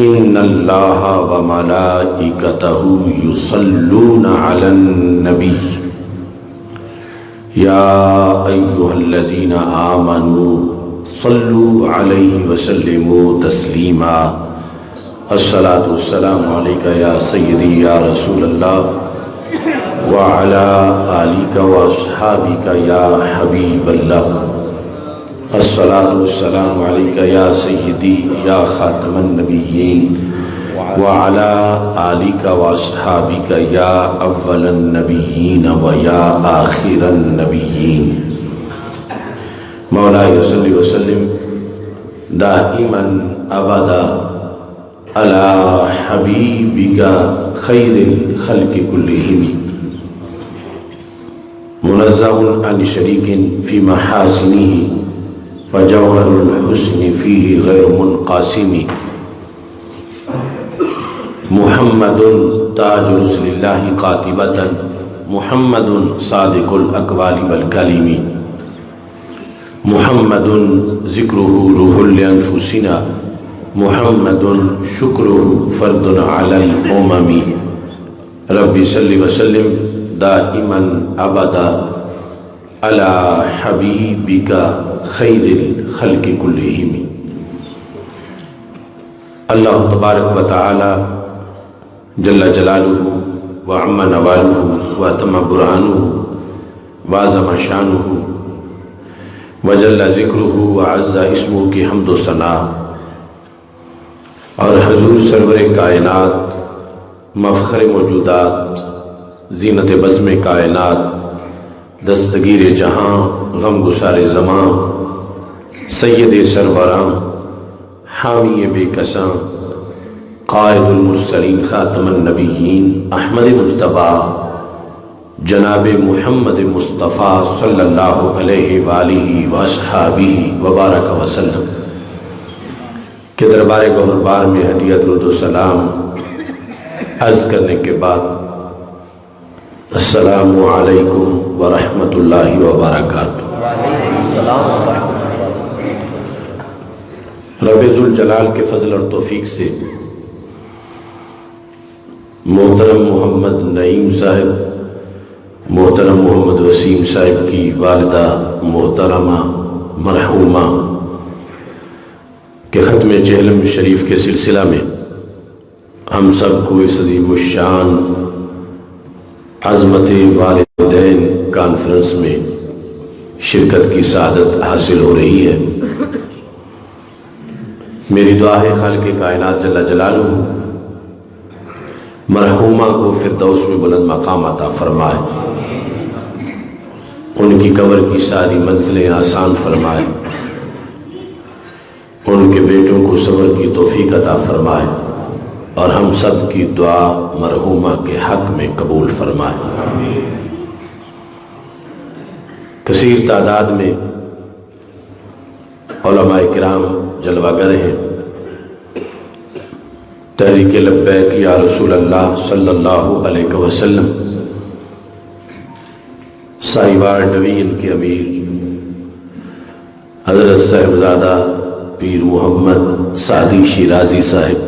ان اللہ وملائکتہ یصلون علی النبی یا ایھا الذین آمنوا صلوا علیہ وسلموا تسلیما الصلاۃ والسلام علیک یا سیدی یا رسول اللہ وعلی آلک واصحابک یا حبیب اللہ الصلاۃ والسلام علیک یا سیدی یا خاتم النبیین وعلی آلک واصحابک یا اول النبیین و یا آخر النبیین مولانا صلی وسلم دائما ابدا علی حبیبک خیر الخلق کلہم منزہ عن شریک فی محاسنہ وجوہر الحسن فیہ غیر منقاسم محمد تاج رسل اللہ قاطبۃ محمد صادق الاقوال والکلم محمد ذکرہ روح لانفسنا محمد شکرہ فرد علی الامم رب صلی وسلم دائما ابدا علی حبیبک خیر الخلق کلہم اللہ تبارک و تعالی جل جلالہ وعم نوالہ واتم برہانہ وعظم شانہ وجل ذکرہ وعز اسمہ کی حمد و ثنا اور حضور سرور کائنات مفخر موجودات زینت بزم کائنات دستگیر جہاں غم گسار زمان سید سروراں حامی بے کساں قائد المرسلین خاتم النبیین احمد مجتبیٰ جناب محمد مصطفیٰ صلی اللہ علیہ وآلہ واصحابہ وبارک وسلم کے دربار گوہربار میں ہدیت درود و سلام عرض کرنے کے بعد السلام علیکم ورحمۃ اللہ وبرکاتہ۔ رب ذوالجلال کے فضل اور توفیق سے محترم محمد نعیم صاحب، محترم محمد وسیم صاحب کی والدہ محترمہ مرحومہ کہ ختم جہلم شریف کے سلسلہ میں ہم سب کو اس عظیم الشان عظمت والدین کانفرنس میں شرکت کی سعادت حاصل ہو رہی ہے۔ میری دعا ہے خالق کائنات جل جلالہ مرحومہ کو فردوس میں بلند مقام عطا فرمائے، ان کی قبر کی ساری منزلیں آسان فرمائے، ان کے بیٹوں کو صبر کی توفیق عطا فرمائے اور ہم سب کی دعا مرحومہ کے حق میں قبول فرمائے۔ کثیر تعداد میں علماء کرام جلوہ گر ہیں۔ تحریک لبیک یا رسول اللہ صلی اللہ علیہ وسلم سائیوار ڈویژن کے امیر حضرت صاحبزادہ پیر محمد سعدی شیرازی صاحب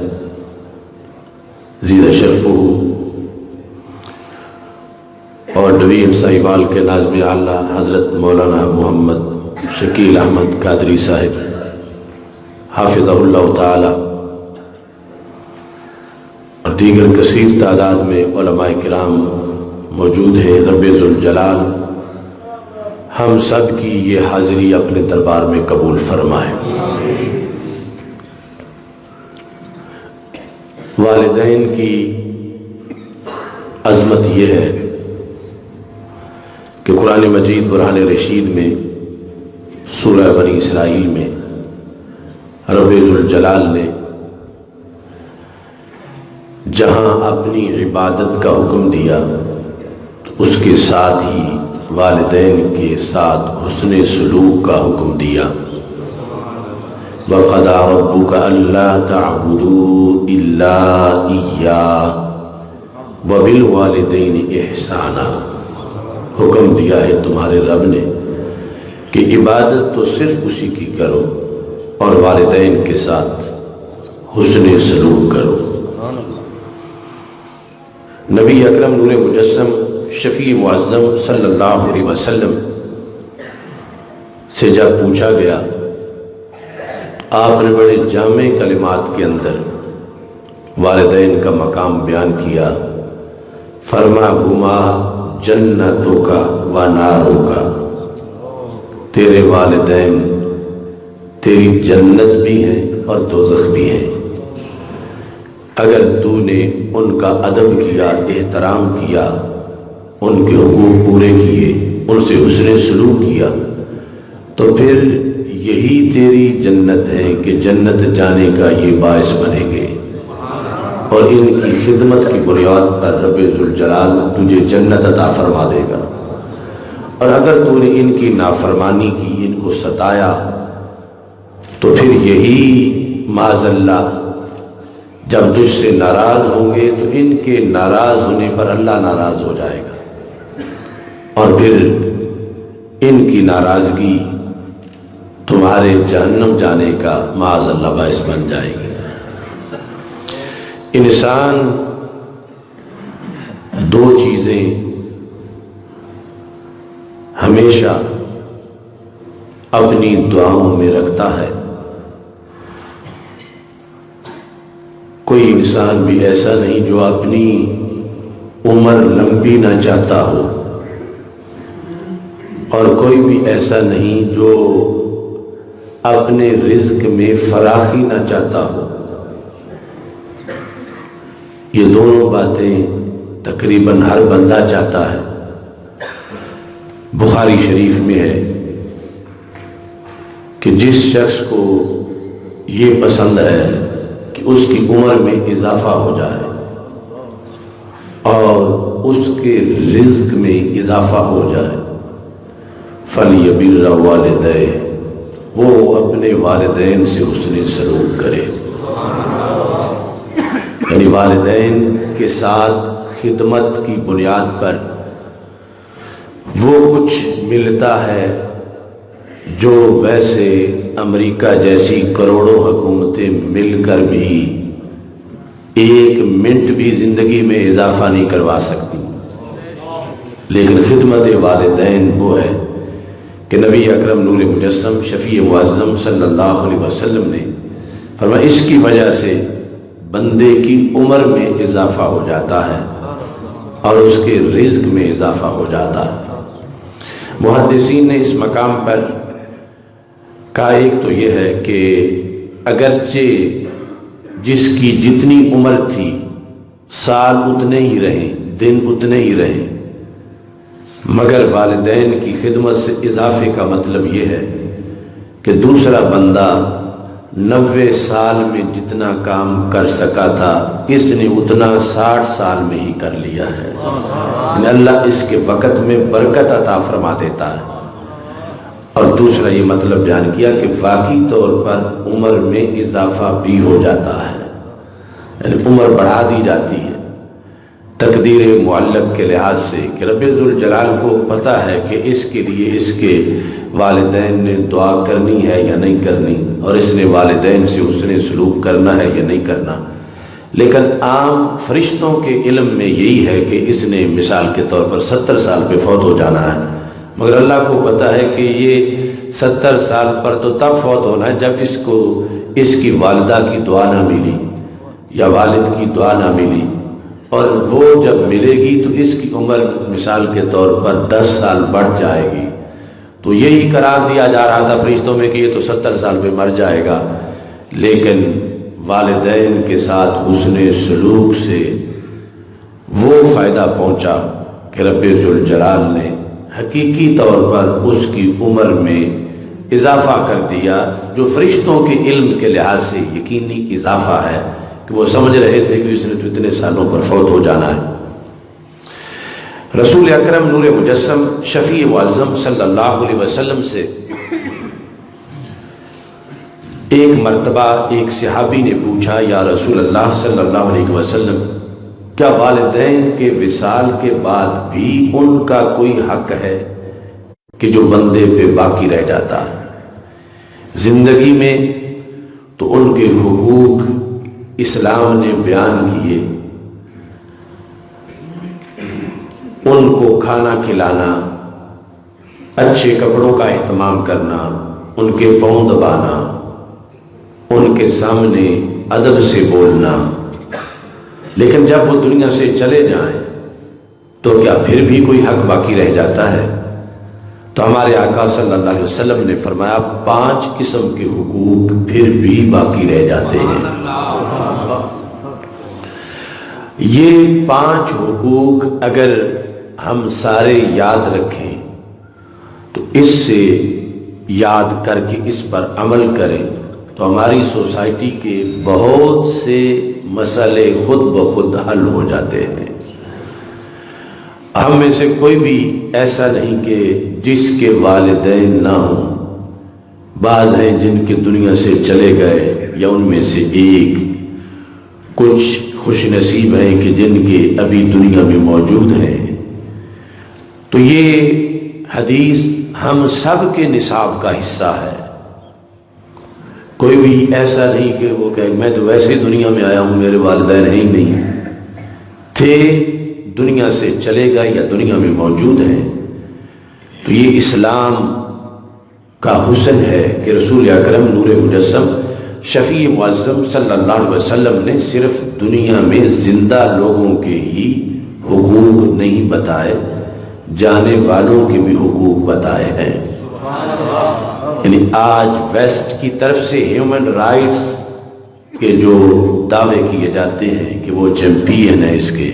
زیر شرفہ اور ڈویژن سائیوال کے ناظم اعلیٰ حضرت مولانا محمد شکیل احمد قادری صاحب حافظہ اللہ تعالی اور دیگر کثیر تعداد میں علماء کرام موجود ہیں۔ رب ذوالجلال ہم سب کی یہ حاضری اپنے دربار میں قبول فرمائے۔ والدین کی عظمت یہ ہے کہ قرآن مجید برہان رشید میں سورہ بنی اسرائیل میں رب ذوالجلال نے جہاں اپنی عبادت کا حکم دیا تو اس کے ساتھ ہی والدین کے ساتھ حسن سلوک کا حکم دیا۔ وَقَضَىٰ رَبُّكَ أَلَّا تَعْبُدُوا إِلَّا إِيَّاهُ وَبِالْوَالِدَيْنِ إِحْسَانًا، حکم دیا ہے تمہارے رب نے کہ عبادت تو صرف اسی کی کرو اور والدین کے ساتھ حسن سلوک کرو۔ نبی اکرم نور مجسم شفیع معظم صلی اللہ علیہ وسلم سے جب پوچھا گیا، آپ نے بڑے جامع کلمات کے اندر والدین کا مقام بیان کیا، فرما ہما جنتوں کا و ناروں کا، تیرے والدین تیری جنت بھی ہیں اور دوزخ بھی ہیں۔ اگر تو نے ان کا ادب کیا، احترام کیا، ان کے حقوق پورے کیے، ان سے حسن سلوک کیا، تو پھر یہی تیری جنت ہے کہ جنت جانے کا یہ باعث بنیں گے، اور ان کی خدمت کی بنیاد پر رب ذوالجلال تجھے جنت عطا فرما دے گا۔ اور اگر تو نے ان کی نافرمانی کی، ان کو ستایا، تو پھر یہی معاذ اللہ جب تجھ سے ناراض ہوں گے تو ان کے ناراض ہونے پر اللہ ناراض ہو جائے گا، اور پھر ان کی ناراضگی تمہارے جہنم جانے کا معاذ اللہ باعث بن جائے گی۔ انسان دو چیزیں ہمیشہ اپنی دعاؤں میں رکھتا ہے۔ کوئی انسان بھی ایسا نہیں جو اپنی عمر لمبی نہ چاہتا ہو، اور کوئی بھی ایسا نہیں جو اپنے رزق میں فراخی نہ چاہتا ہو۔ یہ دونوں باتیں تقریباً ہر بندہ چاہتا ہے۔ بخاری شریف میں ہے کہ جس شخص کو یہ پسند ہے کہ اس کی عمر میں اضافہ ہو جائے اور اس کے رزق میں اضافہ ہو جائے، فَلْيَبِرَّ وَالِدَيْهِ، وہ اپنے والدین سے حسن سلوک کرے، یعنی والدین کے ساتھ خدمت کی بنیاد پر وہ کچھ ملتا ہے جو ویسے امریکہ جیسی کروڑوں حکومتیں مل کر بھی ایک منٹ بھی زندگی میں اضافہ نہیں کروا سکتی، لیکن خدمت والدین وہ ہے کہ نبی اکرم نور مجسم شفیع معظم صلی اللہ علیہ وسلم نے فرمایا اس کی وجہ سے بندے کی عمر میں اضافہ ہو جاتا ہے اور اس کے رزق میں اضافہ ہو جاتا ہے۔ محدثین نے اس مقام پر کہا، ایک تو یہ ہے کہ اگرچہ جس کی جتنی عمر تھی سال اتنے ہی رہیں، دن اتنے ہی رہیں، مگر والدین کی خدمت سے اضافے کا مطلب یہ ہے کہ دوسرا بندہ 90 سال میں جتنا کام کر سکا تھا اس نے اتنا 60 سال میں ہی کر لیا ہے۔ اللہ اس کے وقت میں برکت عطا فرما دیتا ہے۔ اور دوسرا یہ مطلب بیان کیا کہ واقعی طور پر عمر میں اضافہ بھی ہو جاتا ہے، یعنی عمر بڑھا دی جاتی ہے تقدیر معلق کے لحاظ سے کہ رب ذوالجلال کو پتہ ہے کہ اس کے لیے اس کے والدین نے دعا کرنی ہے یا نہیں کرنی، اور اس نے والدین سے حسن سلوک کرنا ہے یا نہیں کرنا۔ لیکن عام فرشتوں کے علم میں یہی ہے کہ اس نے مثال کے طور پر 70 سال پہ فوت ہو جانا ہے، مگر اللہ کو پتہ ہے کہ یہ 70 سال پر تو تب فوت ہونا ہے جب اس کو اس کی والدہ کی دعا نہ ملی یا والد کی دعا نہ ملی، اور وہ جب ملے گی تو اس کی عمر مثال کے طور پر 10 سال بڑھ جائے گی۔ تو یہی قرار دیا جا رہا تھا فرشتوں میں کہ یہ تو 70 سال پہ مر جائے گا، لیکن والدین کے ساتھ حسن سلوک سے وہ فائدہ پہنچا کہ رب ذوالجلال نے حقیقی طور پر اس کی عمر میں اضافہ کر دیا، جو فرشتوں کے علم کے لحاظ سے یقینی اضافہ ہے کہ وہ سمجھ رہے تھے کہ اس نے تو اتنے سالوں پر فوت ہو جانا ہے۔ رسول اکرم نور مجسم شفیع معظم صلی اللہ علیہ وسلم سے ایک مرتبہ ایک صحابی نے پوچھا، یا رسول اللہ صلی اللہ علیہ وسلم، کیا والدین کے وصال کے بعد بھی ان کا کوئی حق ہے کہ جو بندے پہ باقی رہ جاتا ہے؟ زندگی میں تو ان کے حقوق اسلام نے بیان کیے، ان کو کھانا کھلانا، اچھے کپڑوں کا اہتمام کرنا، ان کے پاؤں دبانا، ان کے سامنے ادب سے بولنا، لیکن جب وہ دنیا سے چلے جائیں تو کیا پھر بھی کوئی حق باقی رہ جاتا ہے؟ تو ہمارے آقا صلی اللہ علیہ وسلم نے فرمایا 5 قسم کے حقوق پھر بھی باقی رہ جاتے ہیں۔ یہ 5 حقوق اگر ہم سارے یاد رکھیں تو اس سے یاد کر کے اس پر عمل کریں تو ہماری سوسائٹی کے بہت سے مسئلے خود بخود حل ہو جاتے ہیں۔ ہم میں سے کوئی بھی ایسا نہیں کہ جس کے والدین نہ ہوں، بعض ہیں جن کے دنیا سے چلے گئے، یا ان میں سے ایک، کچھ خوش نصیب ہیں کہ جن کے ابھی دنیا میں موجود ہیں۔ تو یہ حدیث ہم سب کے نصاب کا حصہ ہے۔ کوئی بھی ایسا نہیں کہ وہ کہے میں تو ویسے دنیا میں آیا ہوں، میرے والدین ہیں ہی نہیں، تھے دنیا سے چلے گئے یا دنیا میں موجود ہیں۔ تو یہ اسلام کا حسن ہے کہ رسول اکرم نور مجسم شفیع معظم صلی اللہ علیہ وسلم نے صرف دنیا میں زندہ لوگوں کے ہی حقوق نہیں بتائے، جانے والوں کے بھی حقوق بتائے ہیں۔ یعنی آج ویسٹ کی طرف سے ہیومن رائٹس کے جو دعوے کیے جاتے ہیں کہ وہ چیمپئن ہے اس کے،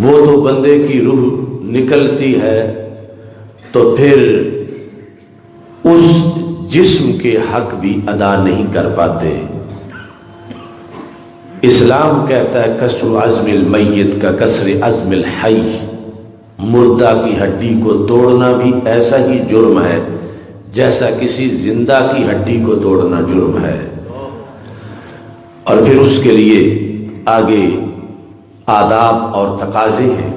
وہ تو بندے کی روح نکلتی ہے تو پھر اس جسم کے حق بھی ادا نہیں کر پاتے۔ اسلام کہتا ہے کسر عظم المیت کا کسر عظم الحی، مردہ کی ہڈی کو توڑنا بھی ایسا ہی جرم ہے جیسا کسی زندہ کی ہڈی کو توڑنا جرم ہے۔ اور پھر اس کے لیے آگے آداب اور تقاضے ہیں۔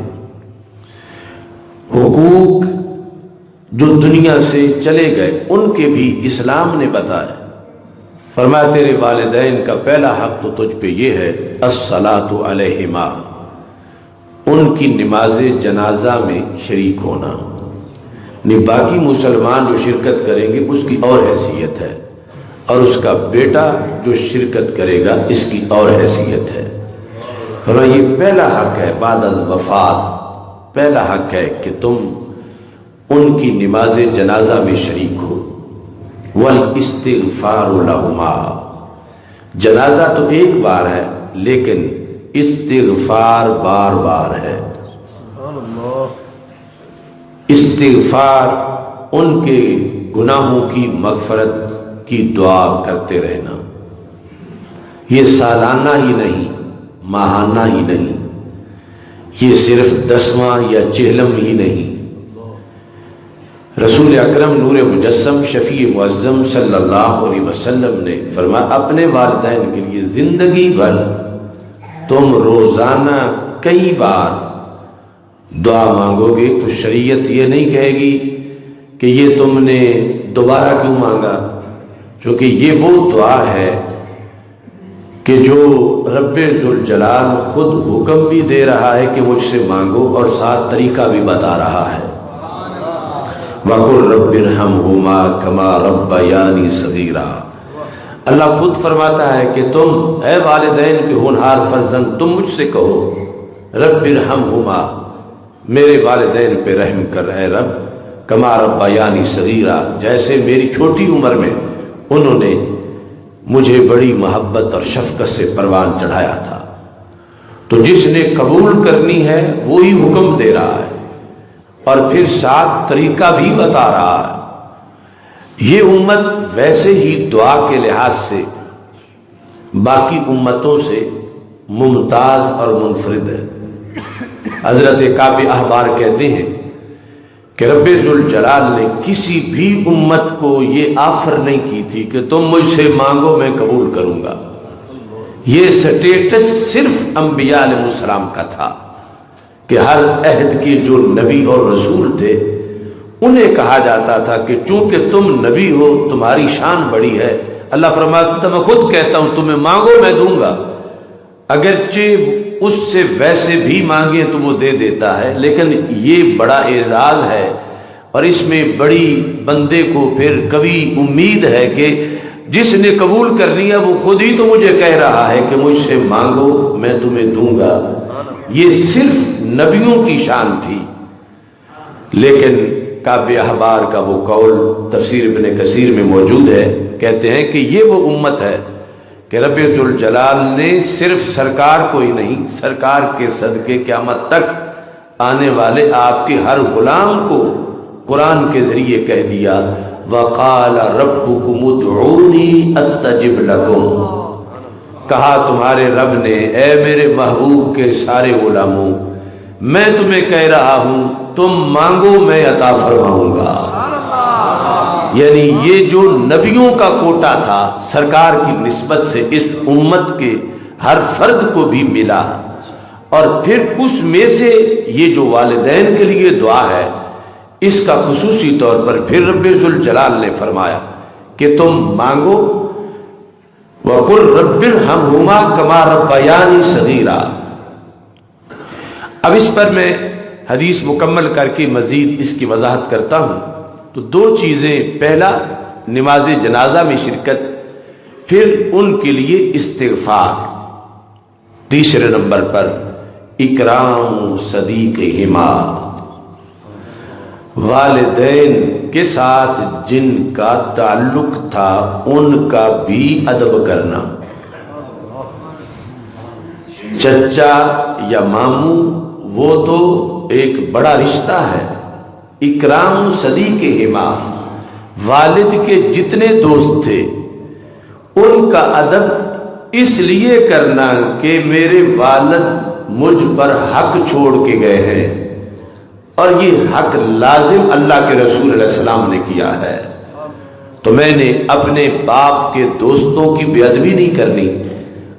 حقوق جو دنیا سے چلے گئے ان کے بھی اسلام نے بتایا، فرمایا تیرے والدین کا پہلا حق تو تجھ پہ یہ ہے الصلاۃ علیہما، ان کی نماز جنازہ میں شریک ہونا۔ باقی مسلمان جو شرکت کریں گے اس کی اور حیثیت ہے، اور اس کا بیٹا جو شرکت کرے گا اس کی اور حیثیت ہے۔ فرمایا یہ پہلا حق ہے بعد الوفات، پہلا حق ہے کہ تم ان کی نماز جنازہ میں شریک ہو۔ والاستغفار لہما، جنازہ تو ایک بار ہے لیکن استغفار بار بار ہے۔ استغفار ان کے گناہوں کی مغفرت کی دعا کرتے رہنا، یہ سالانہ ہی نہیں، ماہانہ ہی نہیں، یہ صرف 10واں یا 40واں ہی نہیں۔ رسول اکرم نور مجسم شفیع معظم صلی اللہ علیہ وسلم نے فرمایا اپنے والدین کے لیے زندگی بھر تم روزانہ کئی بار دعا مانگو گے تو شریعت یہ نہیں کہے گی کہ یہ تم نے دوبارہ کیوں مانگا، کیونکہ یہ وہ دعا ہے کہ جو رب ذوالجلال خود حکم بھی دے رہا ہے کہ مجھ سے مانگو اور ساتھ طریقہ بھی بتا رہا ہے۔ وَقُلْ رَبِّ ارْحَمْهُمَا كَمَا رَبَّيَانِي صَغِيرًا، اللہ خود فرماتا ہے کہ تم اے والدین کے ہونہار فرزند تم مجھ سے کہو رب ارحمہما، میرے والدین پہ رحم کر اے رب، کما ربیانی صغیرا، جیسے میری چھوٹی عمر میں انہوں نے مجھے بڑی محبت اور شفقت سے پروان چڑھایا تھا۔ تو جس نے قبول کرنی ہے وہی حکم دے رہا ہے اور پھر ساتھ طریقہ بھی بتا رہا ہے۔ یہ امت ویسے ہی دعا کے لحاظ سے باقی امتوں سے ممتاز اور منفرد ہے۔ حضرت کعب احبار کہتے ہیں کہ رب ذوالجلال نے کسی بھی امت کو یہ آفر نہیں کی تھی کہ تم مجھ سے مانگو میں قبول کروں گا۔ یہ سٹیٹس صرف انبیاء علیہ السلام کا تھا کہ ہر عہد کے جو نبی اور رسول تھے انہیں کہا جاتا تھا کہ چونکہ تم نبی ہو تمہاری شان بڑی ہے، اللہ فرماتا میں خود کہتا ہوں تمہیں مانگو میں دوں گا، اگرچہ اس سے ویسے بھی مانگیں تو وہ دے دیتا ہے، لیکن یہ بڑا اعزاز ہے اور اس میں بڑی بندے کو پھر کبھی امید ہے کہ جس نے قبول کر لیا وہ خود ہی تو مجھے کہہ رہا ہے کہ مجھ سے مانگو میں تمہیں دوں گا۔ یہ صرف نبیوں کی شان تھی، لیکن کعب احبار کا وہ قول تفسیر ابن کثیر میں موجود ہے، کہتے ہیں کہ یہ وہ امت ہے کہ رب ذوالجلال نے صرف سرکار کو ہی نہیں، سرکار کے صدقے قیامت تک آنے والے آپ کے ہر غلام کو قرآن کے ذریعے کہہ دیا وَقَالَ رَبُّكُمُ ادْعُونِي أَسْتَجِبْ لَكُمْ، کہا تمہارے رب نے اے میرے محبوب کے سارے غلاموں میں تمہیں کہہ رہا ہوں تم مانگو میں عطا فرماؤں گا۔ یعنی یہ جو نبیوں کا کوٹا تھا سرکار کی نسبت سے اس امت کے ہر فرد کو بھی ملا، اور پھر اس میں سے یہ جو والدین کے لیے دعا ہے اس کا خصوصی طور پر پھر رب ذوالجلال نے فرمایا کہ تم مانگو وَقُلْ رَبِّ ارْحَمْهُمَا كَمَا رَبَّيَانِي صَغِيرًا۔ اب اس پر میں حدیث مکمل کر کے مزید اس کی وضاحت کرتا ہوں تو دو چیزیں، پہلا نماز جنازہ میں شرکت، پھر ان کے لیے استغفار، تیسرے نمبر پر اکرام صدیقہما، والدین کے ساتھ جن کا تعلق تھا ان کا بھی ادب کرنا، چچا یا ماموں وہ تو ایک بڑا رشتہ ہے، اکرام صدیقہما، والد کے جتنے دوست تھے ان کا ادب اس لیے کرنا کہ میرے والد مجھ پر حق چھوڑ کے گئے ہیں اور یہ حق لازم اللہ کے رسول علیہ السلام نے کیا ہے، تو میں نے اپنے باپ کے دوستوں کی بے ادبی نہیں کرنی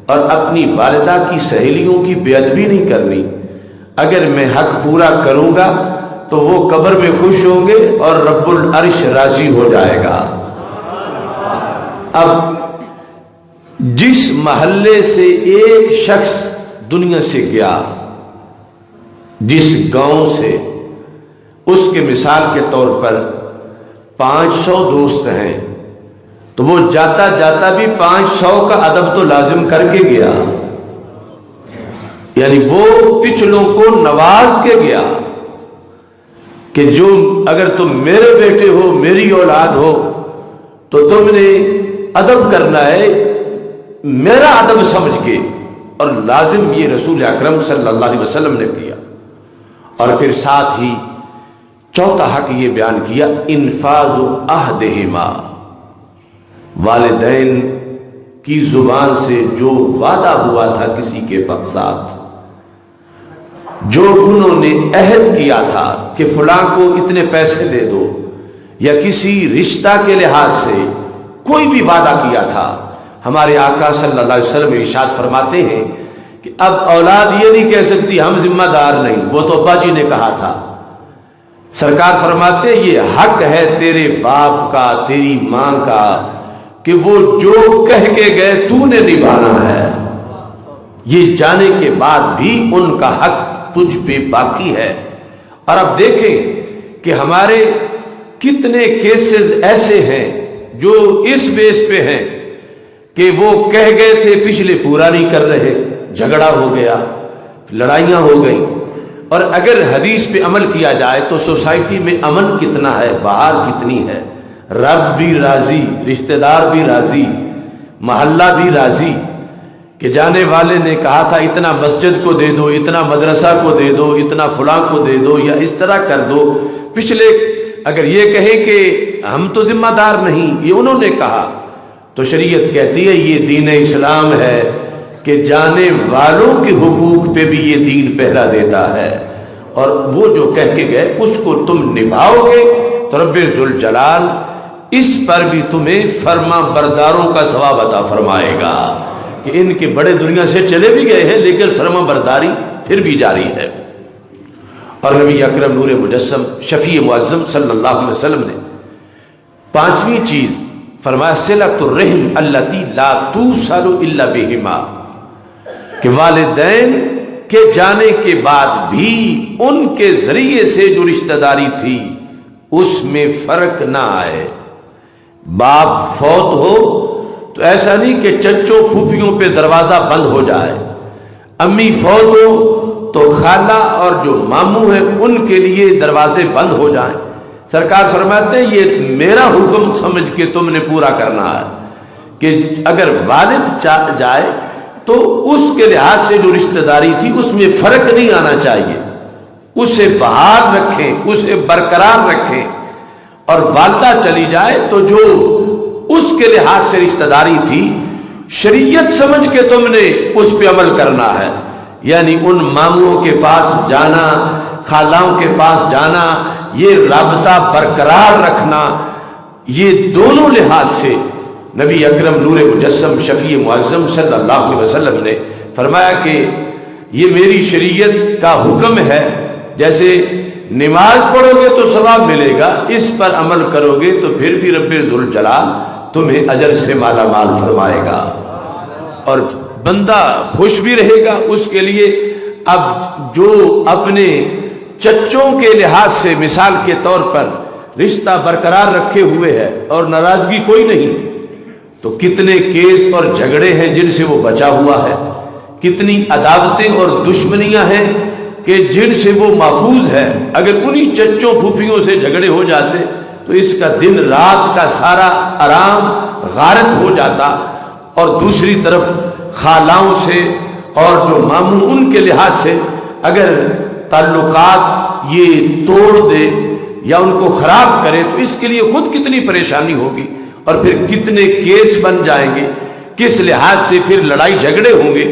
اور اپنی والدہ کی سہیلیوں کی بے ادبی نہیں کرنی۔ اگر میں حق پورا کروں گا تو وہ قبر میں خوش ہوں گے اور رب العرش راضی ہو جائے گا۔ اب جس محلے سے ایک شخص دنیا سے گیا، جس گاؤں سے، اس کے مثال کے طور پر 500 دوست ہیں تو وہ جاتا جاتا بھی 500 کا ادب تو لازم کر کے گیا، یعنی وہ پچھلوں کو نواز کے گیا کہ جو اگر تم میرے بیٹے ہو میری اولاد ہو تو تم نے ادب کرنا ہے میرا ادب سمجھ کے، اور لازم یہ رسول اکرم صلی اللہ علیہ وسلم نے کیا۔ اور پھر ساتھ ہی چوتھا حق یہ بیان کیا انفاذ عہدہما، والدین کی زبان سے جو وعدہ ہوا تھا کسی کے ساتھ، جو انہوں نے عہد کیا تھا کہ فلاں کو اتنے پیسے دے دو، یا کسی رشتہ کے لحاظ سے کوئی بھی وعدہ کیا تھا، ہمارے آقا صلی اللہ علیہ وسلم ارشاد فرماتے ہیں کہ اب اولاد یہ نہیں کہہ سکتی ہم ذمہ دار نہیں، وہ تو ابا جی نے کہا تھا۔ سرکار فرماتے یہ حق ہے تیرے باپ کا تیری ماں کا کہ وہ جو کہہ کے گئے تو نے نبھانا ہے، یہ جانے کے بعد بھی ان کا حق تجھ پہ باقی ہے۔ اور اب دیکھیں کہ ہمارے کتنے کیسز ایسے ہیں جو اس بیس پہ ہیں کہ وہ کہہ گئے تھے پچھلے پورا نہیں کر رہے، جھگڑا ہو گیا، لڑائیاں ہو گئیں، اور اگر حدیث پہ عمل کیا جائے تو سوسائٹی میں امن کتنا ہے، بہار کتنی ہے، رب بھی راضی، رشتہ دار بھی راضی، محلہ بھی راضی، کہ جانے والے نے کہا تھا اتنا مسجد کو دے دو، اتنا مدرسہ کو دے دو، اتنا فلاں کو دے دو، یا اس طرح کر دو، پچھلے اگر یہ کہیں کہ ہم تو ذمہ دار نہیں، یہ انہوں نے کہا، تو شریعت کہتی ہے یہ دین اسلام ہے کہ جانے والوں کے حقوق پہ بھی یہ دین پہلا دیتا ہے، اور وہ جو کہہ کے گئے اس کو تم نبھاؤ گے تو رب ذوالجلال اس پر بھی تمہیں فرما برداروں کا ثواب عطا فرمائے گا، کہ ان کے بڑے دنیا سے چلے بھی گئے ہیں لیکن فرما برداری پھر بھی جاری ہے۔ اور نبی اکرم نور مجسم شفیع معظم صلی اللہ علیہ وسلم نے پانچویں چیز فرمایا صلۃ الرحم التی لا توصل الا بہما، کہ والدین کے جانے کے بعد بھی ان کے ذریعے سے جو رشتہ داری تھی اس میں فرق نہ آئے۔ باپ فوت ہو تو ایسا نہیں کہ چچوں پھوپھیوں پہ دروازہ بند ہو جائے، امی فوت ہو تو خالہ اور جو ماموں ہیں ان کے لیے دروازے بند ہو جائیں۔ سرکار فرماتے ہیں یہ میرا حکم سمجھ کے تم نے پورا کرنا ہے کہ اگر والد جائے تو اس کے لحاظ سے جو رشتہ داری تھی اس میں فرق نہیں آنا چاہیے، اسے بحال رکھیں، اسے برقرار رکھیں۔ اور والدہ چلی جائے تو جو اس کے لحاظ سے رشتہ داری تھی شریعت سمجھ کے تم نے اس پہ عمل کرنا ہے، یعنی ان ماموں کے پاس جانا، خالاؤں کے پاس جانا، یہ رابطہ برقرار رکھنا، یہ دونوں لحاظ سے نبی اکرم نور مجسم شفیع معظم صلی اللہ علیہ وسلم نے فرمایا کہ یہ میری شریعت کا حکم ہے، جیسے نماز پڑھو گے تو ثواب ملے گا، اس پر عمل کرو گے تو پھر بھی رب ذوالجلال تمہیں اجر سے مالا مال فرمائے گا اور بندہ خوش بھی رہے گا اس کے لیے۔ اب جو اپنے چچوں کے لحاظ سے مثال کے طور پر رشتہ برقرار رکھے ہوئے ہے اور ناراضگی کوئی نہیں، تو کتنے کیس اور جھگڑے ہیں جن سے وہ بچا ہوا ہے، کتنی عداوتیں اور دشمنیاں ہیں کہ جن سے وہ محفوظ ہے۔ اگر انہی چچوں پھوپھیوں سے جھگڑے ہو جاتے تو اس کا دن رات کا سارا آرام غارت ہو جاتا، اور دوسری طرف خالاؤں سے اور جو ماموں ان کے لحاظ سے اگر تعلقات یہ توڑ دے یا ان کو خراب کرے تو اس کے لیے خود کتنی پریشانی ہوگی، اور پھر کتنے کیس بن جائیں گے، کس لحاظ سے پھر لڑائی جھگڑے ہوں گے۔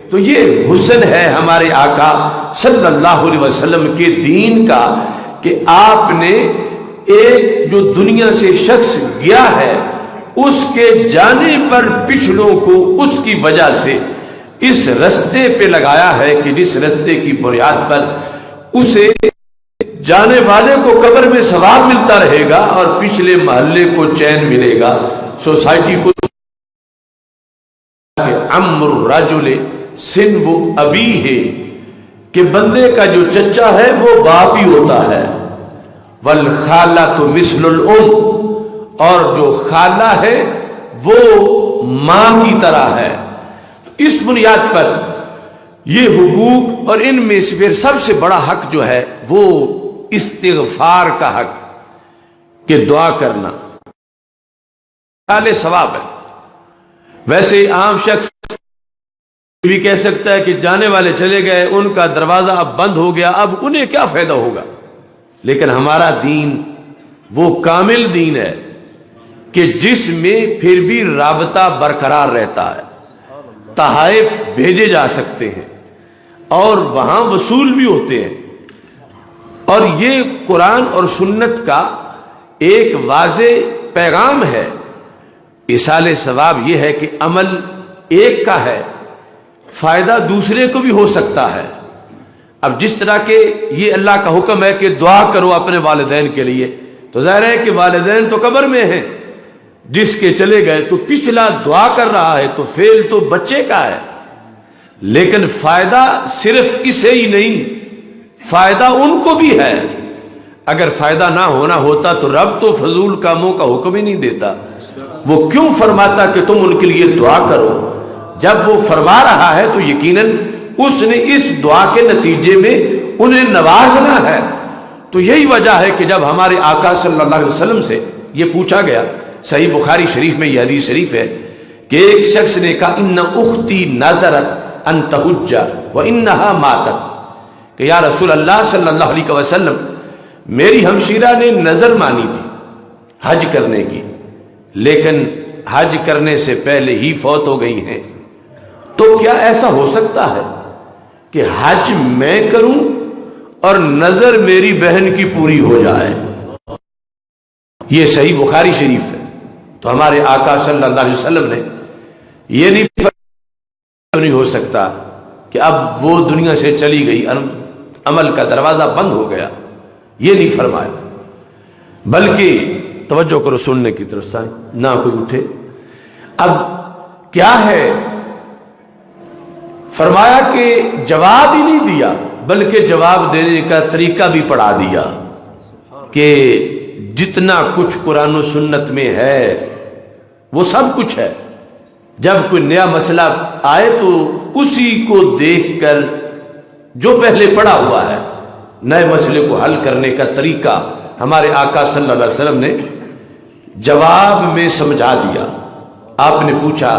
تو یہ حسن ہے ہمارے آقا صلی اللہ علیہ وسلم کے دین کا کہ آپ نے ایک جو دنیا سے شخص گیا ہے اس کے جانے پر پچھلوں کو اس کی وجہ سے اس رستے پہ لگایا ہے کہ جس رستے کی بنیاد پر اسے جانے والے کو قبر میں ثواب ملتا رہے گا اور پچھلے محلے کو چین ملے گا، سوسائٹی کو۔ عمر الرجل سنو ابی ہے کہ بندے کا جو چچا ہے وہ باپ ہی ہوتا ہے، والخالۃ مثل الام، اور جو خالہ ہے وہ ماں کی طرح ہے۔ اس بنیاد پر یہ حقوق، اور ان میں سے پھر سب سے بڑا حق جو ہے وہ استغفار کا حق، کہ دعا کرنا ثواب ہے۔ ویسے عام شخص بھی کہہ سکتا ہے کہ جانے والے چلے گئے، ان کا دروازہ اب بند ہو گیا، اب انہیں کیا فائدہ ہوگا، لیکن ہمارا دین وہ کامل دین ہے کہ جس میں پھر بھی رابطہ برقرار رہتا ہے، تحائف بھیجے جا سکتے ہیں اور وہاں وصول بھی ہوتے ہیں۔ اور یہ قرآن اور سنت کا ایک واضح پیغام ہے۔ ایصال ثواب یہ ہے کہ عمل ایک کا ہے، فائدہ دوسرے کو بھی ہو سکتا ہے۔ اب جس طرح کہ یہ اللہ کا حکم ہے کہ دعا کرو اپنے والدین کے لیے، تو ظاہر ہے کہ والدین تو قبر میں ہیں، جس کے چلے گئے تو پچھلا دعا کر رہا ہے، تو فعل تو بچے کا ہے، لیکن فائدہ صرف اسے ہی نہیں، فائدہ ان کو بھی ہے۔ اگر فائدہ نہ ہونا ہوتا تو رب تو فضول کاموں کا حکم ہی نہیں دیتا، وہ کیوں فرماتا کہ تم ان کے لیے دعا کرو؟ جب وہ فرما رہا ہے تو یقیناً اس نے اس دعا کے نتیجے میں انہیں نوازنا ہے۔ تو یہی وجہ ہے کہ جب ہمارے آقا صلی اللہ علیہ وسلم سے یہ پوچھا گیا، صحیح بخاری شریف میں یہ حدیث شریف ہے کہ ایک شخص نے کہا ان اختی نظرت ان تحج وانہا ماتت، کہ یا رسول اللہ صلی اللہ علیہ وسلم میری ہمشیرہ نے نظر مانی تھی حج کرنے کی، لیکن حج کرنے سے پہلے ہی فوت ہو گئی ہیں، تو کیا ایسا ہو سکتا ہے کہ حج میں کروں اور نظر میری بہن کی پوری ہو جائے؟ یہ صحیح بخاری شریف ہے۔ تو ہمارے آقا صلی اللہ علیہ وسلم نے یہ نہیں ہو سکتا کہ اب وہ دنیا سے چلی گئی، عمل کا دروازہ بند ہو گیا، یہ نہیں فرمایا، بلکہ توجہ کرو سننے کی طرف سے نہ کوئی اٹھے. اب کیا ہے؟ فرمایا کہ جواب ہی نہیں دیا بلکہ جواب دینے کا طریقہ بھی پڑھا دیا کہ جتنا کچھ قرآن و سنت میں ہے وہ سب کچھ ہے. جب کوئی نیا مسئلہ آئے تو اسی کو دیکھ کر جو پہلے پڑا ہوا ہے نئے مسئلے کو حل کرنے کا طریقہ ہمارے آقا صلی اللہ علیہ وسلم نے جواب میں سمجھا دیا. آپ نے پوچھا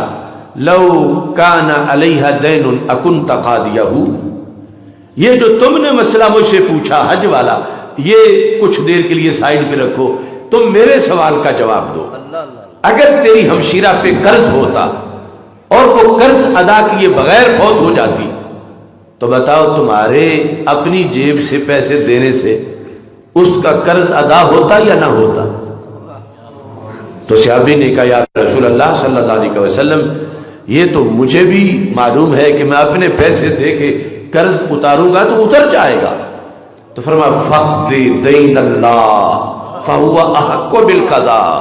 لو کان علیہ دین اکنت قاضیہ، یہ جو تم نے مسئلہ مجھ سے پوچھا حج والا، یہ کچھ دیر کے لیے سائڈ پہ رکھو، تم میرے سوال کا جواب دو. اگر تیری ہمشیرہ پہ قرض ہوتا اور وہ قرض ادا کیے بغیر فوت ہو جاتی تو بتاؤ تمہارے اپنی جیب سے پیسے دینے سے اس کا قرض ادا ہوتا یا نہ ہوتا؟ تو صحابی نے کہا یا رسول اللہ صلی اللہ علیہ وسلم یہ تو مجھے بھی معلوم ہے کہ میں اپنے پیسے دے کے قرض اتاروں گا تو اتر جائے گا. تو فرمایا فقد دین اللہ فہو احق بالقضاء،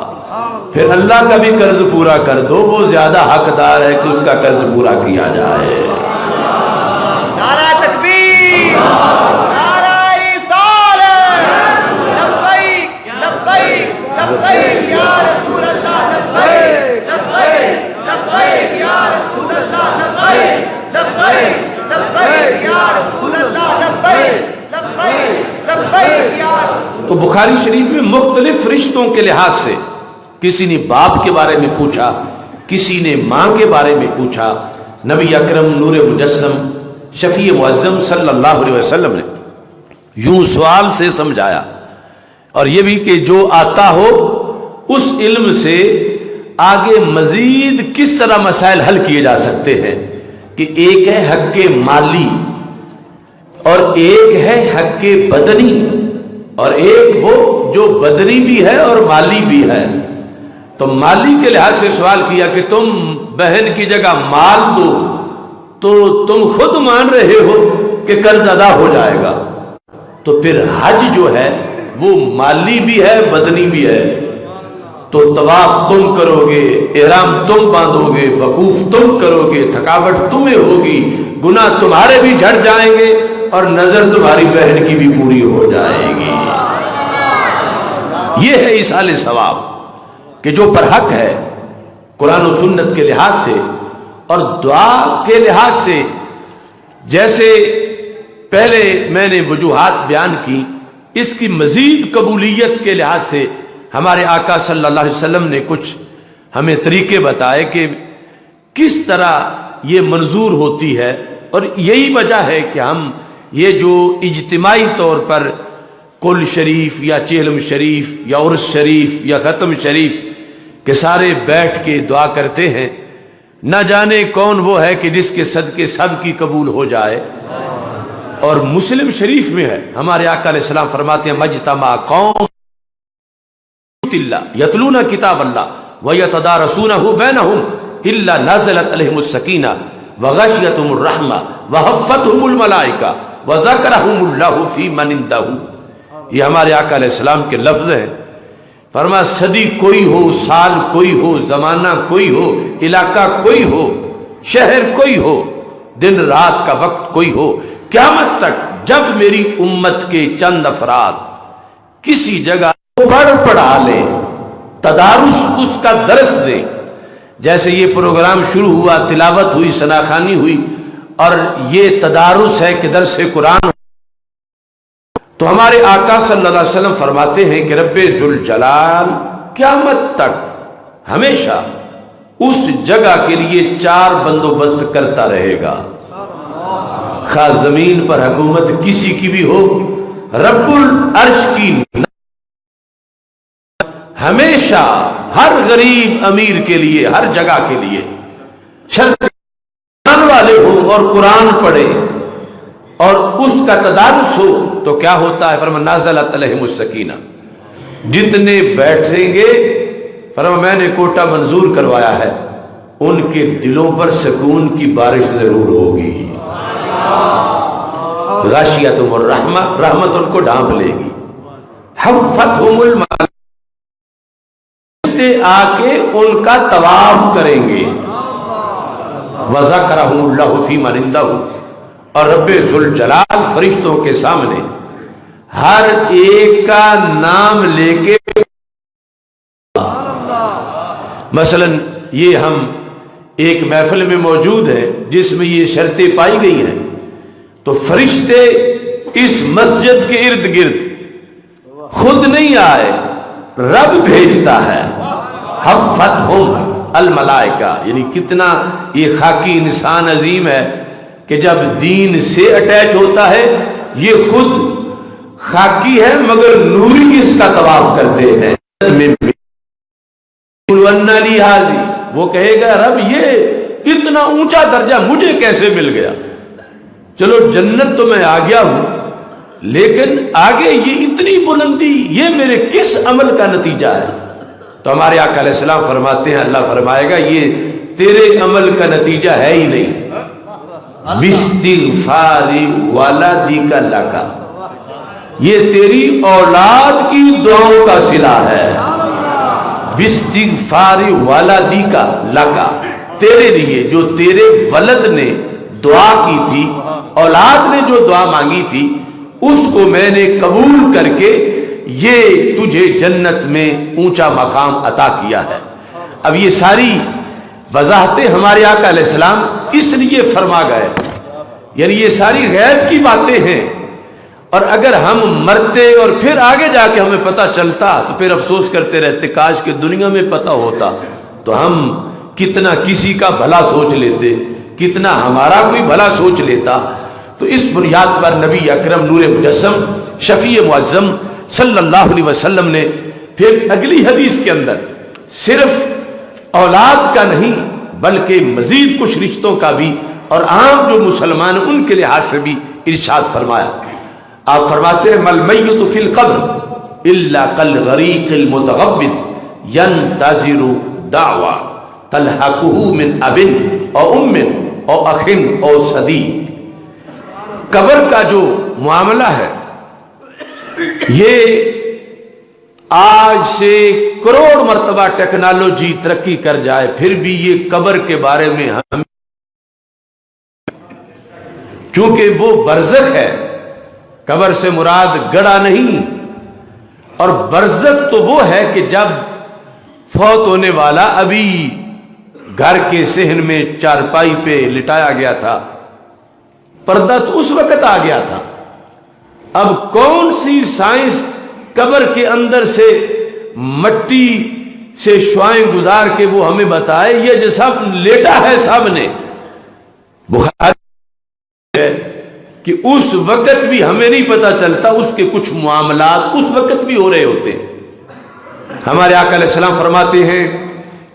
پھر اللہ کا بھی قرض پورا کر دو، وہ زیادہ حقدار ہے کہ اس کا قرض پورا کیا جائے. نعرہ تکبیر، نعرہ رسالت، لبیک لبیک لبیک یا رسول اللہ، لبیک لبیک لبیک یا رسول اللہ، لبیک لبیک لبیک یا رسول اللہ، لبیک لبیک لبیک یا رسول. تو بخاری شریف میں مختلف رشتوں کے لحاظ سے کسی نے باپ کے بارے میں پوچھا، کسی نے ماں کے بارے میں پوچھا. نبی اکرم نور مجسم شفیع معظم صلی اللہ علیہ وسلم نے یوں سوال سے سمجھایا، اور یہ بھی کہ جو آتا ہو اس علم سے آگے مزید کس طرح مسائل حل کیے جا سکتے ہیں، کہ ایک ہے حق مالی اور ایک ہے حق بدنی، اور ایک وہ جو بدنی بھی ہے اور مالی بھی ہے. تو مالی کے لحاظ سے سوال کیا کہ تم بہن کی جگہ مال دو تو تم خود مان رہے ہو کہ قرض ادا ہو جائے گا، تو پھر حج جو ہے وہ مالی بھی ہے بدنی بھی ہے. تو طواف تم کرو گے، احرام تم باندھو گے، وقوف تم کرو گے، تھکاوٹ تمہیں ہوگی، گناہ تمہارے بھی جھڑ جائیں گے اور نظر تمہاری بہن کی بھی پوری ہو جائے گی. یہ ہے ایصال ثواب کہ جو پر حق ہے قرآن و سنت کے لحاظ سے اور دعا کے لحاظ سے. جیسے پہلے میں نے وجوہات بیان کی، اس کی مزید قبولیت کے لحاظ سے ہمارے آقا صلی اللہ علیہ وسلم نے کچھ ہمیں طریقے بتائے کہ کس طرح یہ منظور ہوتی ہے. اور یہی وجہ ہے کہ ہم یہ جو اجتماعی طور پر کل شریف یا چہلم شریف یا عرس شریف یا ختم شریف کہ سارے بیٹھ کے دعا کرتے ہیں، نہ جانے کون وہ ہے کہ جس کے صدقے سب کی قبول ہو جائے. اور مسلم شریف میں ہے ہمارے آقا علیہ السلام فرماتے ہیں مجتمع قوم یتلون کتاب اللہ ویتدارسونہ بینہم الا نزلت علیہم السکینہ وغشیتہم الرحمہ وحفتہم الملائکہ وذکرہم اللہ فی من عندہ. یہ ہمارے آقا علیہ السلام کے لفظ ہیں. فرما صدی کوئی ہو، سال کوئی ہو، زمانہ کوئی ہو، علاقہ کوئی ہو، شہر کوئی ہو، دن رات کا وقت کوئی ہو، قیامت تک جب میری امت کے چند افراد کسی جگہ پڑھا لیں، تدارس اس کا درس دیں، جیسے یہ پروگرام شروع ہوا، تلاوت ہوئی، ثناخوانی ہوئی، اور یہ تدارس ہے کہ درس قرآن. تو ہمارے آقا صلی اللہ علیہ وسلم فرماتے ہیں کہ رب ذوالجلال قیامت تک ہمیشہ اس جگہ کے لیے 4 بندوبست کرتا رہے گا. خواہ زمین پر حکومت کسی کی بھی ہو، رب العرش کی ہمیشہ ہر غریب امیر کے لیے، ہر جگہ کے لیے شرط والے ہو اور قرآن پڑھے اور اس کا تدارس ہو تو کیا ہوتا ہے؟ فرمایا نازلت علیہم السکینہ، جتنے بیٹھیں گے فرمایا میں نے کوٹہ منظور کروایا ہے، ان کے دلوں پر سکون کی بارش ضرور ہوگی. غاشیتہم الرحمہ، رحمت ان کو ڈھانپ لے گی. حفتہم الملائکہ، آ کے ان کا طواف کریں گے. وَذَكَرَهُمُ اللَّهُ فِي مَنْ عِندَهُ، اور رب ذوالجلال فرشتوں کے سامنے ہر ایک کا نام لے کے، مثلا یہ ہم ایک محفل میں موجود ہیں جس میں یہ شرطیں پائی گئی ہیں، تو فرشتے اس مسجد کے ارد گرد خود نہیں آئے، رب بھیجتا ہے. حفتہم الملائکہ، یعنی کتنا یہ خاکی انسان عظیم ہے کہ جب دین سے اٹیچ ہوتا ہے، یہ خود خاکی ہے مگر نوری اس کا طواف کرتے ہیں. وہ کہے گا رب یہ اتنا اونچا درجہ مجھے کیسے مل گیا؟ چلو جنت تو میں آ گیا ہوں، لیکن آگے یہ اتنی بلندی یہ میرے کس عمل کا نتیجہ ہے؟ تو ہمارے آقا علیہ السلام فرماتے ہیں، اللہ فرمائے گا یہ تیرے عمل کا نتیجہ ہے ہی نہیں. باستغفار والدیک لک، یہ تیری اولاد کی دعاؤں کا صلہ ہے. باستغفار والدیک لک، تیرے لیے جو تیرے ولد نے دعا کی تھی، اولاد نے جو دعا مانگی تھی، اس کو میں نے قبول کر کے یہ تجھے جنت میں اونچا مقام عطا کیا ہے. اب یہ ساری وضاحتیں ہمارے آقا علیہ السلام اس لیے فرما گئے، یعنی یہ ساری غیب کی باتیں ہیں. اور اگر ہم مرتے اور پھر آگے جا کے ہمیں پتہ چلتا تو پھر افسوس کرتے رہتے، کاش کہ دنیا میں پتہ ہوتا تو ہم کتنا کسی کا بھلا سوچ لیتے، کتنا ہمارا کوئی بھلا سوچ لیتا. تو اس بنیاد پر نبی اکرم نور مجسم شفیع معظم صلی اللہ علیہ وسلم نے پھر اگلی حدیث کے اندر صرف اولاد کا نہیں بلکہ مزید کچھ رشتوں کا بھی اور عام جو مسلمان ان کے لحاظ سے بھی ارشاد فرمایا. آپ فرماتے ہیں مل میت فی القبر الا کالغریق المتغوث ينتظر دعوی تلحقه من اب او ام او اخ او صدیق. قبر کا جو معاملہ ہے یہ آج سے کروڑ مرتبہ ٹیکنالوجی ترقی کر جائے پھر بھی یہ قبر کے بارے میں ہم، چونکہ وہ برزخ ہے، قبر سے مراد گڑا نہیں، اور برزخ تو وہ ہے کہ جب فوت ہونے والا ابھی گھر کے صحن میں چارپائی پہ لٹایا گیا تھا، پردہ تو اس وقت آ گیا تھا. اب کون سی سائنس قبر کے اندر سے مٹی سے شعائیں گزار کے وہ ہمیں بتائے، یہ جو سب لیٹا ہے سب نے بخاری ہے کہ اس وقت بھی ہمیں نہیں پتا چلتا، اس کے کچھ معاملات اس وقت بھی ہو رہے ہوتے ہیں. ہمارے آقا علیہ السلام فرماتے ہیں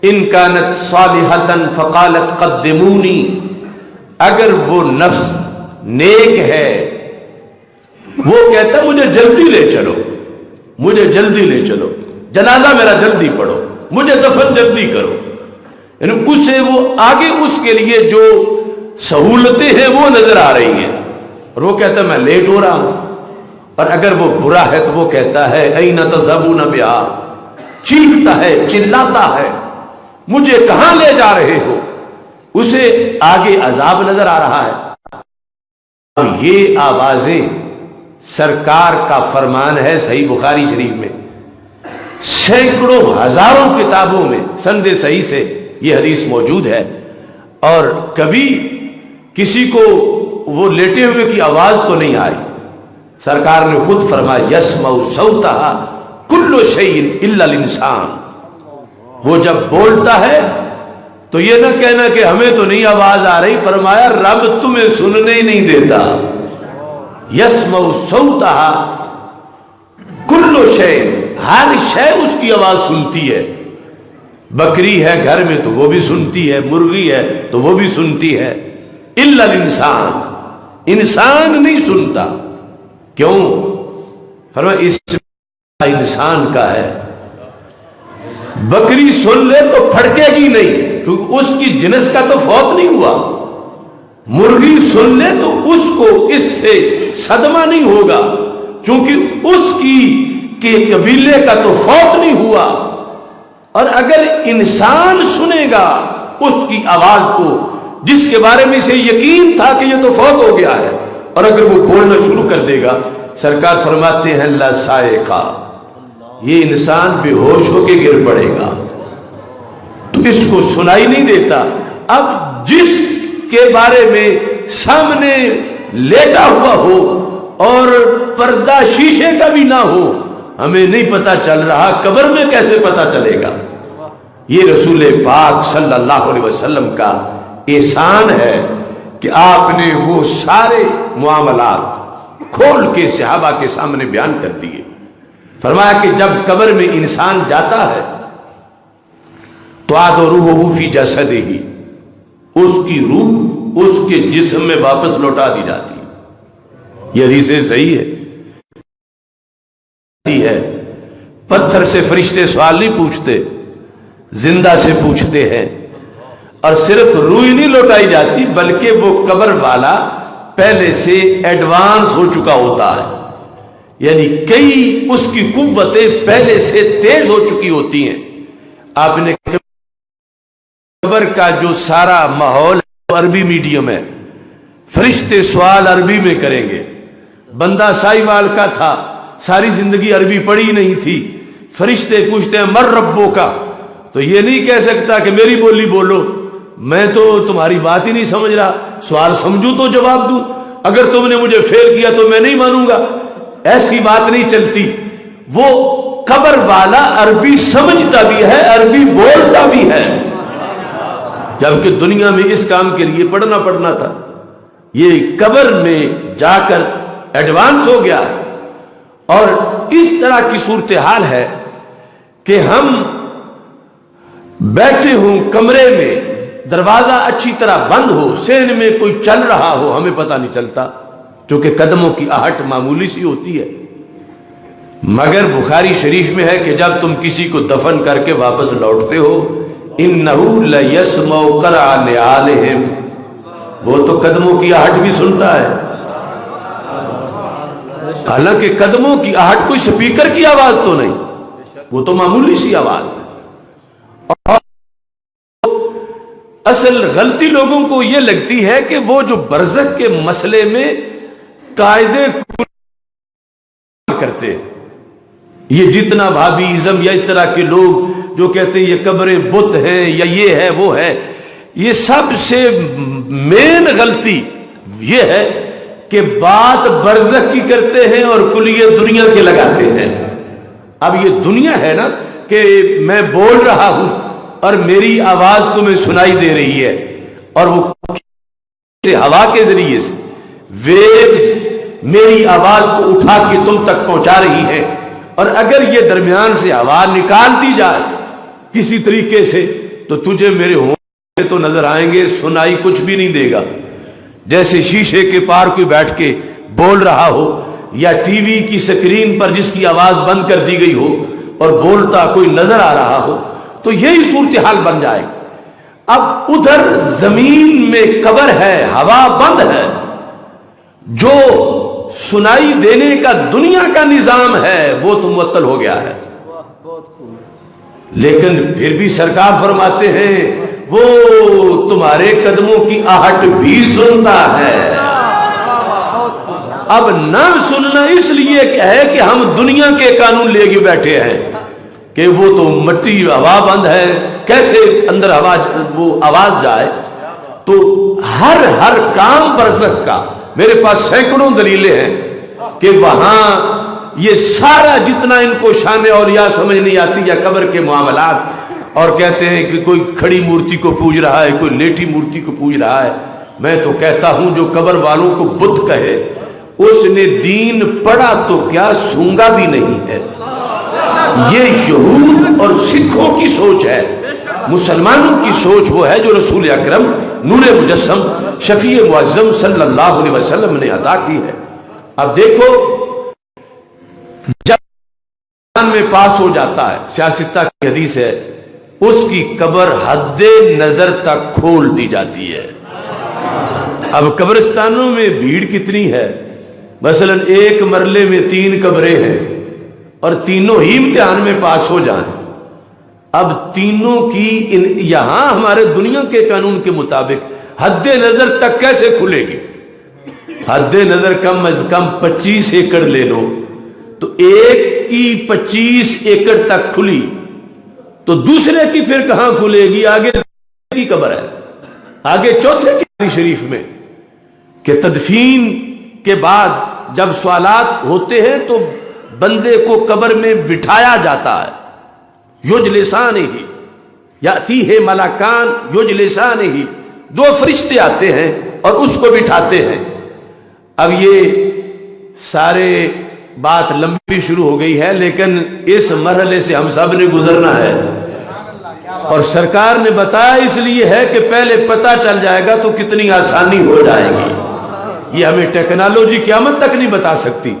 ان کانت صالحۃ فقالت قدمونی، اگر وہ نفس نیک ہے وہ کہتا مجھے جلدی لے چلو، مجھے جلدی لے چلو، جنازہ میرا جلدی پڑھو، مجھے دفن جلدی کرو، یعنی اسے وہ آگے اس کے لیے جو سہولتیں ہیں وہ نظر آ رہی ہیں، اور وہ کہتا ہے میں لیٹ ہو رہا ہوں. اور اگر وہ برا ہے تو وہ کہتا ہے این تذهبون بها، چیختا ہے چلاتا ہے مجھے کہاں لے جا رہے ہو، اسے آگے عذاب نظر آ رہا ہے. اور یہ آوازیں سرکار کا فرمان ہے. صحیح بخاری شریف میں سینکڑوں ہزاروں کتابوں میں سند صحیح سے یہ حدیث موجود ہے، اور کبھی کسی کو وہ لیٹے ہوئے کی آواز تو نہیں آئی. سرکار نے خود فرمایا یسمع صوتها کل شیء الا الانسان، وہ جب بولتا ہے تو یہ نہ کہنا کہ ہمیں تو نہیں آواز آ رہی، فرمایا رب تمہیں سننے ہی نہیں دیتا. یسمع صوتها کل شیء، ہر شے اس کی آواز سنتی ہے. بکری ہے گھر میں تو وہ بھی سنتی ہے، مرغی ہے تو وہ بھی سنتی ہے، الا الانسان، انسان نہیں سنتا. کیوں؟ فرمایا اس انسان کا ہے. بکری سن لے تو پھڑکے گی نہیں کیونکہ اس کی جنس کا تو فوت نہیں ہوا. مرغی سن لے تو اس کو اس سے صدمہ نہیں ہوگا کیونکہ اس کی کے قبیلے کا تو فوت نہیں ہوا. اور اگر انسان سنے گا اس کی آواز کو جس کے بارے میں اسے یقین تھا کہ یہ تو فوت ہو گیا ہے، اور اگر وہ بولنا شروع کر دے گا، سرکار فرماتے ہیں لَصَائِقَا، یہ انسان بے ہوش ہو کے گر پڑے گا، تو اس کو سنائی نہیں دیتا۔ اب جس کے بارے میں سامنے لیٹا ہوا ہو اور پردہ شیشے کا بھی نہ ہو، ہمیں نہیں پتا چل رہا، قبر میں کیسے پتا چلے گا؟ یہ رسول پاک صلی اللہ علیہ وسلم کا احسان ہے کہ آپ نے وہ سارے معاملات کھول کے صحابہ کے سامنے بیان کر دیے۔ فرمایا کہ جب قبر میں انسان جاتا ہے تو آدھو روح فی جسدہ ہی، اس کی روح اس کے جسم میں واپس لوٹا دی جاتی ہے۔ یہ حدیث صحیح ہے۔ پتھر سے فرشتے سوال نہیں پوچھتے، زندہ سے پوچھتے ہیں، اور صرف روح نہیں لوٹائی جاتی بلکہ وہ قبر والا پہلے سے ایڈوانس ہو چکا ہوتا ہے، یعنی کئی اس کی قوتیں پہلے سے تیز ہو چکی ہوتی ہیں۔ آپ نے قبر کا جو سارا ماحول عربی میڈیم ہے، فرشتے سوال عربی میں کریں گے۔ بندہ سائیوال کا تھا، ساری زندگی عربی پڑھی نہیں تھی، فرشتے پوچھتے ہیں مر ربو کا، تو یہ نہیں کہہ سکتا کہ میری بولی بولو، میں تو تمہاری بات ہی نہیں سمجھ رہا، سوال سمجھوں تو جواب دوں، اگر تم نے مجھے فیل کیا تو میں نہیں مانوں گا، ایسی بات نہیں چلتی۔ وہ قبر والا عربی سمجھتا بھی ہے، عربی بولتا بھی ہے، جبکہ دنیا میں اس کام کے لیے پڑھنا تھا، یہ قبر میں جا کر ایڈوانس ہو گیا۔ اور اس طرح کی صورتحال ہے کہ ہم بیٹھے ہوں کمرے میں، دروازہ اچھی طرح بند ہو، سین میں کوئی چل رہا ہو، ہمیں پتہ نہیں چلتا کیونکہ قدموں کی آہٹ معمولی سی ہوتی ہے۔ مگر بخاری شریف میں ہے کہ جب تم کسی کو دفن کر کے واپس لوٹتے ہو، اِنَّهُ لَيَسْمَعُ قَرْعَ نِعَالِهِمْ، وہ تو قدموں کی آہٹ بھی سنتا ہے، حالانکہ قدموں کی آہٹ کوئی سپیکر کی آواز تو نہیں، وہ تو معمولی سی آواز ہے۔ اور اصل غلطی لوگوں کو یہ لگتی ہے کہ وہ جو برزخ کے مسئلے میں قاعدے کرتے ہیں، یہ جتنا بھابیزم یا اس طرح کے لوگ جو کہتے ہیں یہ قبر بت ہیں یا یہ ہے وہ ہے، یہ سب سے مین غلطی یہ ہے کہ بات برزخ کی کرتے ہیں اور کلیہ دنیا کے لگاتے ہیں۔ اب یہ دنیا ہے نا کہ میں بول رہا ہوں اور میری آواز تمہیں سنائی دے رہی ہے، اور وہ ہوا کے ذریعے سے ویوز میری آواز کو اٹھا کے تم تک پہنچا رہی ہے، اور اگر یہ درمیان سے ہوا نکال دی جائے کسی طریقے سے تو تجھے میرے ہونٹے تو نظر آئیں گے، سنائی کچھ بھی نہیں دے گا۔ جیسے شیشے کے پار کوئی بیٹھ کے بول رہا ہو، یا ٹی وی کی سکرین پر جس کی آواز بند کر دی گئی ہو اور بولتا کوئی نظر آ رہا ہو، تو یہی صورتحال بن جائے گی۔ اب ادھر زمین میں قبر ہے، ہوا بند ہے، جو سنائی دینے کا دنیا کا نظام ہے وہ تو معطل ہو گیا ہے، لیکن پھر بھی سرکار فرماتے ہیں وہ تمہارے قدموں کی آہٹ بھی سنتا ہے۔ اب نہ سننا اس لیے ہے کہ ہم دنیا کے قانون لے کے بیٹھے ہیں کہ وہ تو مٹی ہوا بند ہے، کیسے اندر ہوا وہ آواز جائے، تو ہر کام برزخ کا میرے پاس سینکڑوں دلیلیں ہیں کہ وہاں یہ سارا جتنا ان کو شان اولیاء سمجھ نہیں آتی یا قبر کے معاملات، اور کہتے ہیں کہ کوئی کھڑی مورتی کو پوج رہا ہے، کوئی لیٹی مورتی کو پوج رہا ہے، میں تو کہتا ہوں جو قبر والوں کو بت کہے اس نے دین پڑھا تو کیا سونگا بھی نہیں ہے۔ یہ یہود اور سکھوں کی سوچ ہے، مسلمانوں کی سوچ وہ ہے جو رسول اکرم نور مجسم شفیع معظم صلی اللہ علیہ وسلم نے عطا کی ہے۔ اب دیکھو جب میں پاس ہو جاتا ہے، سیاستہ کی حدیث ہے، اس کی قبر حد نظر تک کھول دی جاتی ہے۔ اب قبرستانوں میں بھیڑ کتنی ہے، مثلا ایک مرلے میں 3 قبریں ہیں اور تینوں ہی امتحان میں پاس ہو جائیں اب تینوں کی یہاں ہمارے دنیا کے قانون کے مطابق حد نظر تک کیسے کھلے گی؟ حد نظر کم از کم 25 ایکڑ لے لو، تو ایک کی 25 ایکڑ تک کھلی تو دوسرے کی پھر کہاں کھلے گی؟ آگے کی قبر ہے، آگے چوتھے کی شریف میں کہ تدفین کے بعد جب سوالات ہوتے ہیں تو بندے کو قبر میں بٹھایا جاتا ہے، یجلسانہ یاتیہ ملکان یجلسانہ، 2 فرشتے آتے ہیں اور اس کو بٹھاتے ہیں۔ اب یہ سارے بات لمبی شروع ہو گئی ہے، لیکن اس مرحلے سے ہم سب نے گزرنا ہے، اور سرکار نے بتایا اس لیے ہے کہ پہلے پتہ چل جائے گا تو کتنی آسانی ہو جائے گی۔ یہ ہمیں ٹیکنالوجی قیامت تک نہیں بتا سکتی،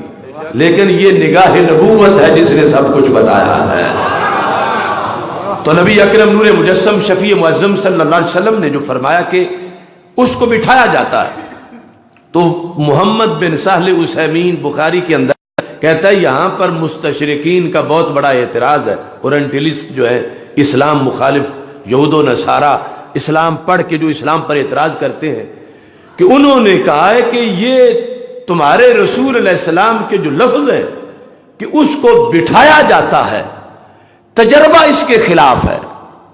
لیکن یہ نگاہ نبوت ہے جس نے سب کچھ بتایا ہے۔ تو نبی اکرم نور مجسم شفیع معظم صلی اللہ علیہ وسلم نے جو فرمایا کہ اس کو بٹھایا جاتا ہے، تو محمد بن سہل اسیمین بخاری کے اندر کہتا ہے یہاں پر مستشرقین کا بہت بڑا اعتراض ہے، اورنٹلسٹ جو ہے اسلام مخالف یہود و نصارہ، اسلام پڑھ کے جو اسلام پر اعتراض کرتے ہیں، کہ انہوں نے کہا ہے کہ یہ تمہارے رسول علیہ السلام کے جو لفظ ہے کہ اس کو بٹھایا جاتا ہے، تجربہ اس کے خلاف ہے،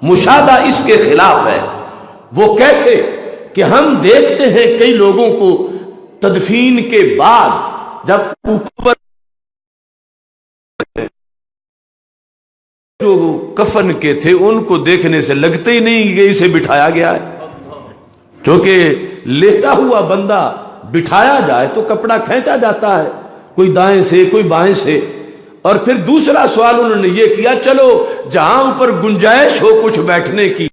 مشاہدہ اس کے خلاف ہے۔ وہ کیسے کہ ہم دیکھتے ہیں کئی لوگوں کو تدفین کے بعد جب اوپر جو کفن کے تھے ان کو دیکھنے سے لگتے ہی نہیں کہ اسے بٹھایا گیا ہے، کیونکہ لیٹا ہوا بندہ بٹھایا جائے تو کپڑا کھینچا جاتا ہے، کوئی دائیں سے کوئی بائیں سے۔ اور پھر دوسرا سوال انہوں نے یہ کیا چلو جہاں اوپر گنجائش ہو کچھ بیٹھنے کی